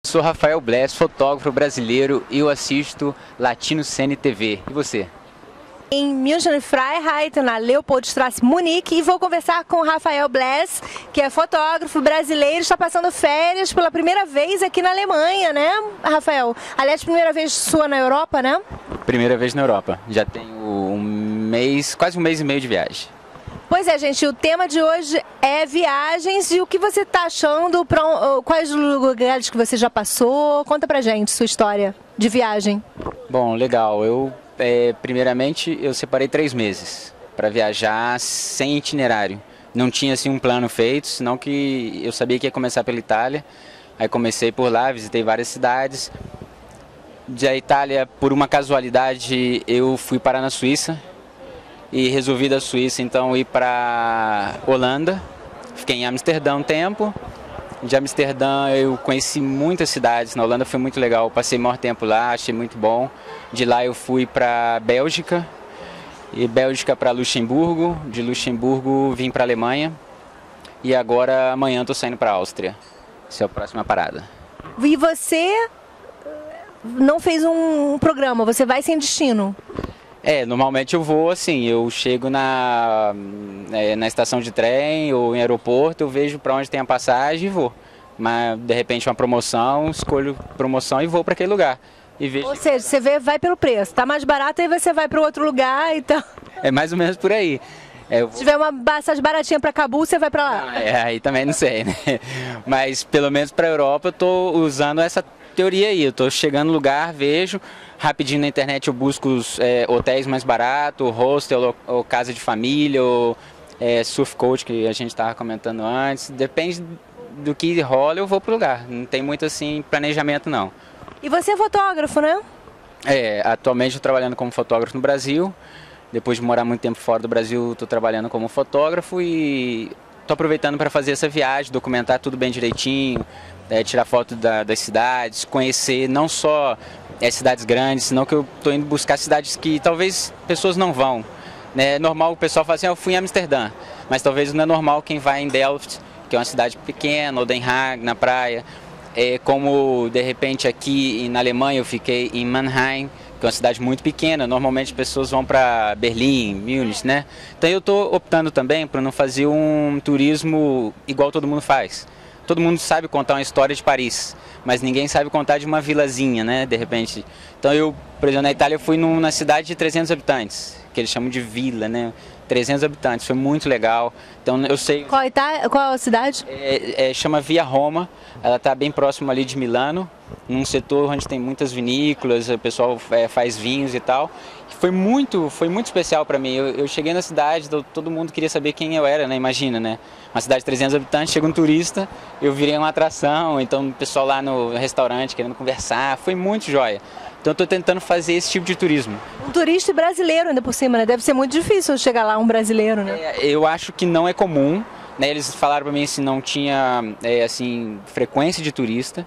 Sou Rafael Bless, fotógrafo brasileiro, e eu assisto Latino CNTV. E você? Em München Freiheit, na Leopoldstrasse, Munique, e vou conversar com o Rafael Bless, que é fotógrafo brasileiro, está passando férias pela primeira vez aqui na Alemanha, né, Rafael? Aliás, primeira vez sua na Europa, né? Primeira vez na Europa. Já tenho quase um mês e meio de viagem. Pois é, gente, o tema de hoje é viagens. E o que você está achando, quais lugares que você já passou? Conta pra gente sua história de viagem. Bom, legal. Primeiramente, eu separei 3 meses para viajar sem itinerário. Não tinha assim um plano feito, senão que eu sabia que ia começar pela Itália. Aí comecei por lá, visitei várias cidades. Da Itália, por uma casualidade, eu fui parar na Suíça. E resolvi da Suíça então ir para Holanda. Fiquei em Amsterdã um tempo. De Amsterdã eu conheci muitas cidades. Na Holanda foi muito legal. Passei maior tempo lá, achei muito bom. De lá eu fui para Bélgica. E Bélgica para Luxemburgo. De Luxemburgo vim para Alemanha. E agora amanhã estou saindo para Áustria. Essa é a próxima parada. E você não fez um programa, você vai sem destino? Normalmente eu vou assim, eu chego na estação de trem ou em aeroporto, eu vejo para onde tem a passagem e vou. Mas de repente uma promoção, escolho promoção e vou para aquele lugar. E vejo... Ou seja, você vai pelo preço, tá mais barato aí você vai para outro lugar, então... É mais ou menos por aí. Se tiver uma passagem baratinha para Cabul, você vai para lá? Aí também não sei, né? Mas pelo menos para a Europa eu estou usando essa teoria aí, eu estou chegando no lugar, vejo... Rapidinho na internet eu busco os hotéis mais baratos, hostel ou casa de família, ou surf coach que a gente estava comentando antes. Depende do que rola, eu vou pro lugar. Não tem muito assim planejamento não. E você é fotógrafo, né? Atualmente eu estou trabalhando como fotógrafo no Brasil. Depois de morar muito tempo fora do Brasil, estou trabalhando como fotógrafo e estou aproveitando para fazer essa viagem, documentar tudo bem direitinho, tirar foto das cidades, conhecer não só cidades grandes, senão que eu estou indo buscar cidades que talvez pessoas não vão. É normal o pessoal falar assim, eu fui em Amsterdã, mas talvez não é normal quem vai em Delft, que é uma cidade pequena, ou Den Haag, na praia. Como de repente aqui na Alemanha eu fiquei em Mannheim, que é uma cidade muito pequena, normalmente pessoas vão para Berlim, Munich, né? Então eu estou optando também por não fazer um turismo igual todo mundo faz. Todo mundo sabe contar uma história de Paris, mas ninguém sabe contar de uma vilazinha, né, de repente. Então eu, por exemplo, na Itália eu fui numa cidade de 300 habitantes, que eles chamam de vila, né, 300 habitantes, foi muito legal. Então eu sei... Qual a cidade? Chama Via Roma, ela está bem próximo ali de Milano, num setor onde tem muitas vinícolas, o pessoal faz vinhos e tal. Foi muito especial para mim. Eu cheguei na cidade, todo mundo queria saber quem eu era, né? Imagina, né? Uma cidade de 300 habitantes, chega um turista, eu virei uma atração, então o pessoal lá no restaurante querendo conversar, foi muito joia. Então eu estou tentando fazer esse tipo de turismo. Um turista brasileiro ainda por cima, né? Deve ser muito difícil chegar lá um brasileiro, né? Eu acho que não é comum, né? Eles falaram para mim se não tinha assim, frequência de turista,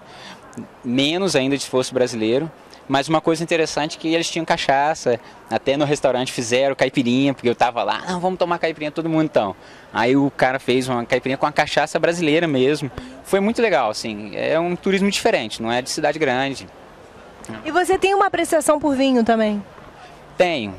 menos ainda se fosse brasileiro. Mas uma coisa interessante é que eles tinham cachaça, até no restaurante fizeram caipirinha, porque eu tava lá, não, vamos tomar caipirinha todo mundo então. Aí o cara fez uma caipirinha com a cachaça brasileira mesmo. Foi muito legal, assim, é um turismo diferente, não é de cidade grande. E você tem uma apreciação por vinho também? Tenho.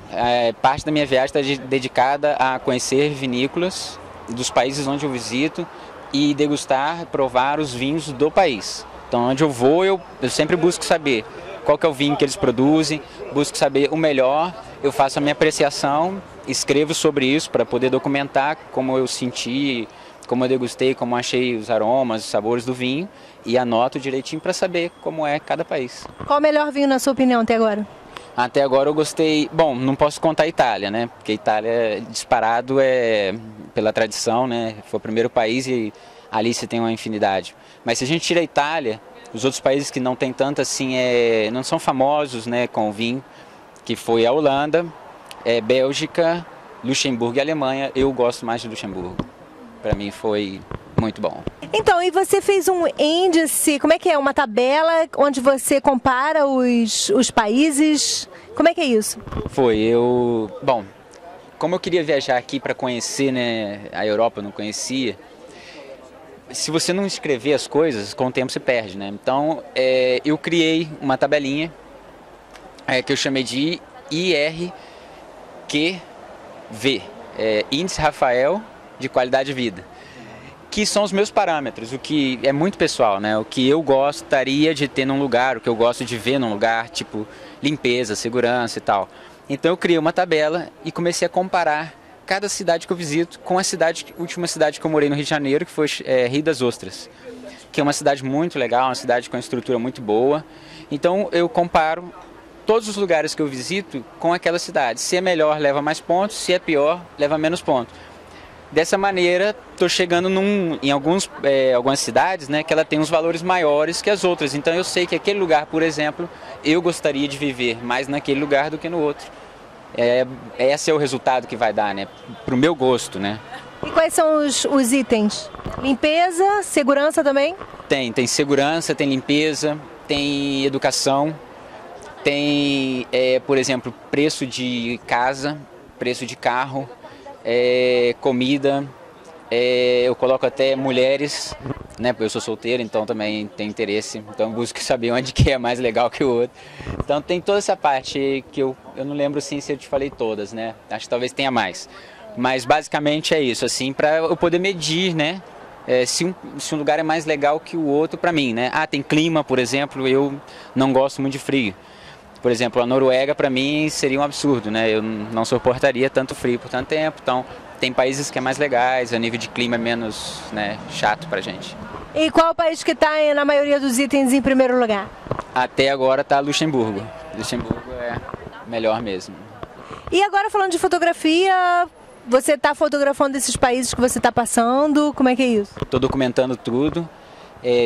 Parte da minha viagem está dedicada a conhecer vinícolas dos países onde eu visito e degustar, provar os vinhos do país. Então onde eu vou, eu sempre busco saber qual que é o vinho que eles produzem, busco saber o melhor, eu faço a minha apreciação, escrevo sobre isso para poder documentar como eu senti, como eu degustei, como achei os aromas, os sabores do vinho e anoto direitinho para saber como é cada país. Qual o melhor vinho na sua opinião até agora? Até agora eu gostei, bom, não posso contar a Itália, né? Porque a Itália disparado pela tradição, né? Foi o primeiro país e ali você tem uma infinidade. Mas se a gente tira a Itália, os outros países que não tem tanto assim, não são famosos, né, com o vinho, que foi a Holanda, Bélgica, Luxemburgo e Alemanha, eu gosto mais de Luxemburgo. Para mim foi muito bom. Então, e você fez um índice, como é que é? Uma tabela onde você compara os países? Como é que é isso? Bom, como eu queria viajar aqui para conhecer, né, a Europa, eu não conhecia, se você não escrever as coisas, com o tempo se perde, né? Então, eu criei uma tabelinha que eu chamei de IRQV, Índice Rafael de Qualidade de Vida, que são os meus parâmetros, o que é muito pessoal, né? O que eu gostaria de ter num lugar, o que eu gosto de ver num lugar, tipo limpeza, segurança e tal. Então eu criei uma tabela e comecei a comparar cada cidade que eu visito com a última cidade que eu morei no Rio de Janeiro, que foi Rio das Ostras, que é uma cidade muito legal, uma cidade com uma estrutura muito boa. Então eu comparo todos os lugares que eu visito com aquela cidade. Se é melhor, leva mais pontos, se é pior, leva menos pontos. Dessa maneira, estou chegando em algumas cidades, né, que ela tem uns valores maiores que as outras. Então eu sei que aquele lugar, por exemplo, eu gostaria de viver mais naquele lugar do que no outro. Esse é o resultado que vai dar, né, para o meu gosto, né. E quais são os itens? Limpeza, segurança também? Tem segurança, tem limpeza, tem educação, tem, por exemplo, preço de casa, preço de carro, comida, eu coloco até mulheres, né, porque eu sou solteiro, então também tenho interesse, então eu busco saber onde que é mais legal que o outro. Então tem toda essa parte que eu não lembro assim, se eu te falei todas, né, acho que talvez tenha mais. Mas basicamente é isso, assim, para eu poder medir, né, se um lugar é mais legal que o outro para mim, né. Tem clima, por exemplo, eu não gosto muito de frio. Por exemplo, a Noruega para mim seria um absurdo, né? Eu não suportaria tanto frio por tanto tempo. Então, tem países que é mais legais, a nível de clima é menos, né, chato pra gente. E qual o país que está na maioria dos itens em primeiro lugar? Até agora está Luxemburgo. Luxemburgo é melhor mesmo. E agora falando de fotografia, você está fotografando esses países que você está passando? Como é que é isso? Estou documentando tudo,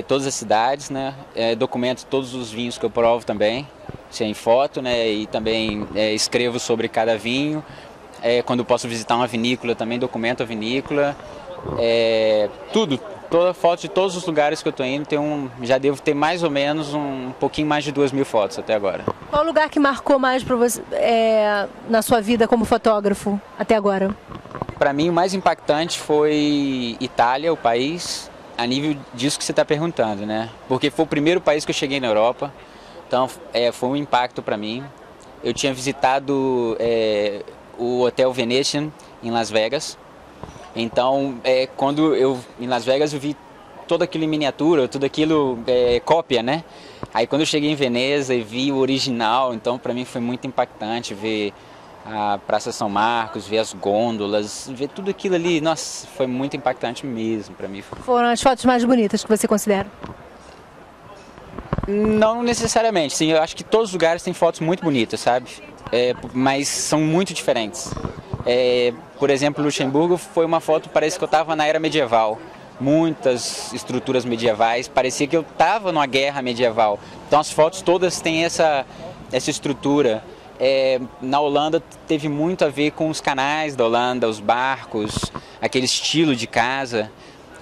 todas as cidades, né? Documento todos os vinhos que eu provo também. Em foto, né, e também escrevo sobre cada vinho. Quando eu posso visitar uma vinícola, também documento a vinícola. Toda foto de todos os lugares que eu estou indo, já devo ter mais ou menos um pouquinho mais de 2.000 fotos até agora. Qual o lugar que marcou mais para você na sua vida como fotógrafo até agora? Para mim o mais impactante foi Itália, o país, a nível disso que você está perguntando, né? Porque foi o primeiro país que eu cheguei na Europa. Então, foi um impacto para mim. Eu tinha visitado o Hotel Venetian em Las Vegas. Então, em Las Vegas eu vi toda aquilo em miniatura, tudo aquilo cópia, né? Aí quando eu cheguei em Veneza e vi o original, então para mim foi muito impactante ver a Praça São Marcos, ver as gôndolas, ver tudo aquilo ali. Nossa, foi muito impactante mesmo para mim. Foram as fotos mais bonitas que você considera? Não necessariamente, sim, eu acho que todos os lugares têm fotos muito bonitas, sabe? Mas são muito diferentes. Por exemplo, Luxemburgo foi uma foto, parece que eu estava na era medieval. Muitas estruturas medievais, parecia que eu estava numa guerra medieval. Então as fotos todas têm essa estrutura. Na Holanda teve muito a ver com os canais da Holanda, os barcos, aquele estilo de casa.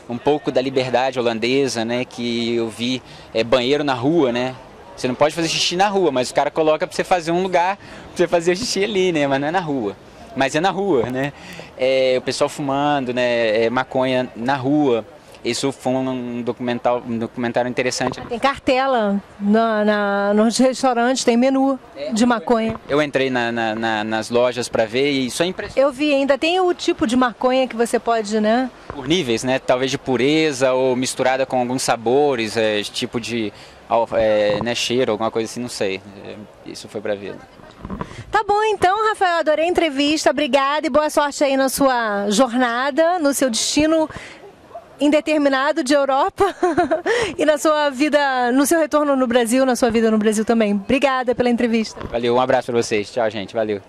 Um pouco da liberdade holandesa, né, que eu vi, banheiro na rua, né, você não pode fazer xixi na rua, mas o cara coloca para você fazer um lugar, para você fazer o xixi ali, né, mas não é na rua, mas é na rua, né, o pessoal fumando, né, maconha na rua. Isso foi um documentário interessante. Tem cartela nos restaurantes, tem menu de maconha. Eu entrei nas lojas para ver e isso é impressionante. Eu vi, ainda tem o tipo de maconha que você pode, né? Por níveis, né? Talvez de pureza ou misturada com alguns sabores, tipo de cheiro, alguma coisa assim, não sei. Isso foi para ver. Tá bom, então, Rafael, adorei a entrevista, obrigada e boa sorte aí na sua jornada, no seu destino indeterminado de Europa e na sua vida, no seu retorno no Brasil, na sua vida no Brasil também. Obrigada pela entrevista. Valeu, um abraço para vocês. Tchau, gente. Valeu.